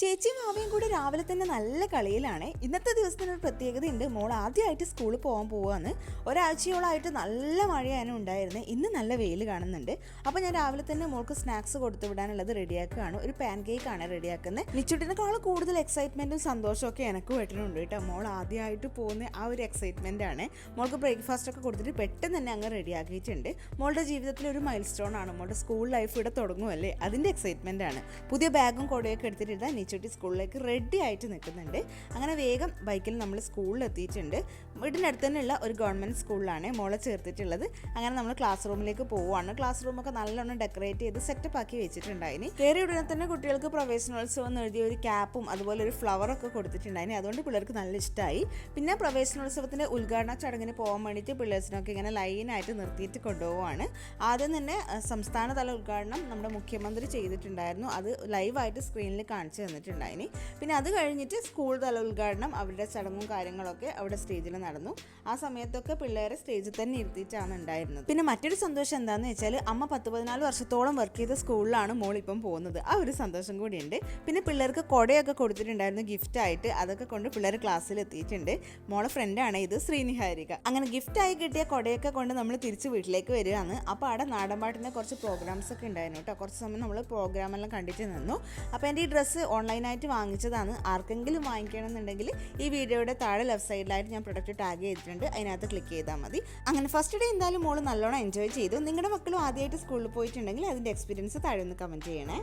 ചേച്ചിയും മാവയും കൂടി രാവിലെ തന്നെ നല്ല കളിയിലാണ്. ഇന്നത്തെ ദിവസത്തിനൊരു പ്രത്യേകതയുണ്ട്. മോൾ ആദ്യമായിട്ട് സ്കൂളിൽ പോകാൻ പോവാന്ന്. ഒരാഴ്ചയോളമായിട്ട് നല്ല മഴയാണ് ഉണ്ടായിരുന്നത്. ഇന്ന് നല്ല വെയിൽ കാണുന്നുണ്ട്. അപ്പോൾ ഞാൻ രാവിലെ തന്നെ മോൾക്ക് സ്നാക്സ് കൊടുത്തു വിടാനുള്ളത് റെഡിയാക്കുകയാണ്. ഒരു പാൻ കേക്കാണ് റെഡിയാക്കുന്നത്. നിച്ചുട്ടിനേക്കാൾ കൂടുതൽ എക്സൈറ്റ്മെൻറ്റും സന്തോഷമൊക്കെ എനിക്ക് വെട്ടുന്നുണ്ട് കേട്ടോ. മോൾ ആദ്യമായിട്ട് പോകുന്ന ആ ഒരു എക്സൈറ്റ്മെൻ്റ് ആണ്. മോൾക്ക് ബ്രേക്ക്ഫാസ്റ്റ് ഒക്കെ കൊടുത്തിട്ട് പെട്ടെന്ന് തന്നെ അങ്ങ് റെഡിയാക്കിയിട്ടുണ്ട്. മോളുടെ ജീവിതത്തിൽ ഒരു മൈൽ സ്റ്റോൺ ആണ്. മോളുടെ സ്കൂൾ ലൈഫ് ഇവിടെ തുടങ്ങുമല്ലേ, അതിൻ്റെ എക്സൈറ്റ്മെൻ്റ് ആണ്. പുതിയ ബാഗും കൊടയൊക്കെ എടുത്തിട്ട് നിച്ചുട്ടി സ്കൂളിലേക്ക് റെഡി ആയിട്ട് നിൽക്കുന്നുണ്ട്. അങ്ങനെ വേഗം ബൈക്കിൽ നമ്മൾ സ്കൂളിൽ എത്തിയിട്ടുണ്ട്. വീടിനടുത്ത് തന്നെയുള്ള ഒരു ഗവൺമെൻറ് സ്കൂളിലാണ് മോളെ ചേർത്തിട്ടുള്ളത്. അങ്ങനെ നമ്മൾ ക്ലാസ് റൂമിലേക്ക് പോവുകയാണ്. ക്ലാസ് റൂമൊക്കെ നല്ലോണം ഡെക്കറേറ്റ് ചെയ്ത് സെറ്റപ്പ് ആക്കി വെച്ചിട്ടുണ്ടായിന്. കയറി ഉടനെ തന്നെ കുട്ടികൾക്ക് പ്രവേശനോത്സവം എന്ന് എഴുതിയ ഒരു ക്യാപ്പും അതുപോലെ ഒരു ഫ്ലവറൊക്കെ കൊടുത്തിട്ടുണ്ടായിന്. അതുകൊണ്ട് പിള്ളേർക്ക് നല്ല ഇഷ്ടമായി. പിന്നെ പ്രവേശനോത്സവത്തിൻ്റെ ഉദ്ഘാടന ചടങ്ങിന് പോകാൻ വേണ്ടിയിട്ട് പിള്ളേഴ്സിനൊക്കെ ഇങ്ങനെ ലൈനായിട്ട് നിർത്തിയിട്ട് കൊണ്ടുപോവുകയാണ്. ആദ്യം തന്നെ സംസ്ഥാനതല ഉദ്ഘാടനം നമ്മുടെ മുഖ്യമന്ത്രി ചെയ്തിട്ടുണ്ടായിരുന്നു. അത് ലൈവായിട്ട് സ്ക്രീനിൽ കാണിച്ചു തന്നിട്ടുണ്ടായിന്. പിന്നെ അത് കഴിഞ്ഞിട്ട് സ്കൂൾ തല ഉദ്ഘാടനം അവരുടെ ചടങ്ങും കാര്യങ്ങളൊക്കെ അവിടെ സ്റ്റേജിൽ നടന്നു. ആ സമയത്തൊക്കെ പിള്ളേരെ സ്റ്റേജിൽ തന്നെ ഇരുത്തിയിട്ടാണ് ഉണ്ടായിരുന്നത്. പിന്നെ മറ്റൊരു സന്തോഷം എന്താണെന്ന് വെച്ചാൽ അമ്മ 10-14 വർഷത്തോളം വർക്ക് ചെയ്ത സ്കൂളിലാണ് മോളിപ്പം പോകുന്നത്. ആ ഒരു സന്തോഷം കൂടിയുണ്ട്. പിന്നെ പിള്ളേർക്ക് കൊടയൊക്കെ കൊടുത്തിട്ടുണ്ടായിരുന്നു ഗിഫ്റ്റായിട്ട്. അതൊക്കെ കൊണ്ട് പിള്ളേർ ക്ലാസ്സിൽ എത്തിയിട്ടുണ്ട്. മോളെ ഫ്രണ്ടാണ് ഇത്, ശ്രീനിഹാരിക. അങ്ങനെ ഗിഫ്റ്റായി കിട്ടിയ കൊടയൊക്കെ കൊണ്ട് നമ്മൾ തിരിച്ച് വീട്ടിലേക്ക് വരികയാണ്. അപ്പോൾ അവിടെ നാടൻപാട്ടിൻ്റെ കുറച്ച് പ്രോഗ്രാംസ് ഒക്കെ ഉണ്ടായിരുന്നു കേട്ടോ. കുറച്ച് സമയം നമ്മൾ പ്രോഗ്രാമെല്ലാം കണ്ടിട്ട് നിന്നു. അപ്പോൾ എൻ്റെ ഈ ഡ്രസ്സ് ഓൺലൈനായിട്ട് വാങ്ങിച്ചതാണ്. ആർക്കെങ്കിലും വാങ്ങിക്കണമെന്നുണ്ടെങ്കിൽ ഈ വീഡിയോയുടെ താഴെ ലെഫ്റ്റ് സൈഡിലായിട്ട് ഞാൻ പ്രൊഡക്റ്റ് ടാഗ് ചെയ്തിട്ടുണ്ട്. അതിനകത്ത് ക്ലിക്ക് ചെയ്താൽ മതി. അങ്ങനെ ഫസ്റ്റ് ഡേ എന്തായാലും മോള് നല്ലോണം എൻജോയ് ചെയ്തു. നിങ്ങളുടെ മക്കളും ആദ്യമായിട്ട് സ്കൂളിൽ പോയിട്ടുണ്ടെങ്കിൽ അതിൻ്റെ എക്സ്പീരിയൻസ് താഴെ ഒന്ന് കമൻറ്റ് ചെയ്യണേ.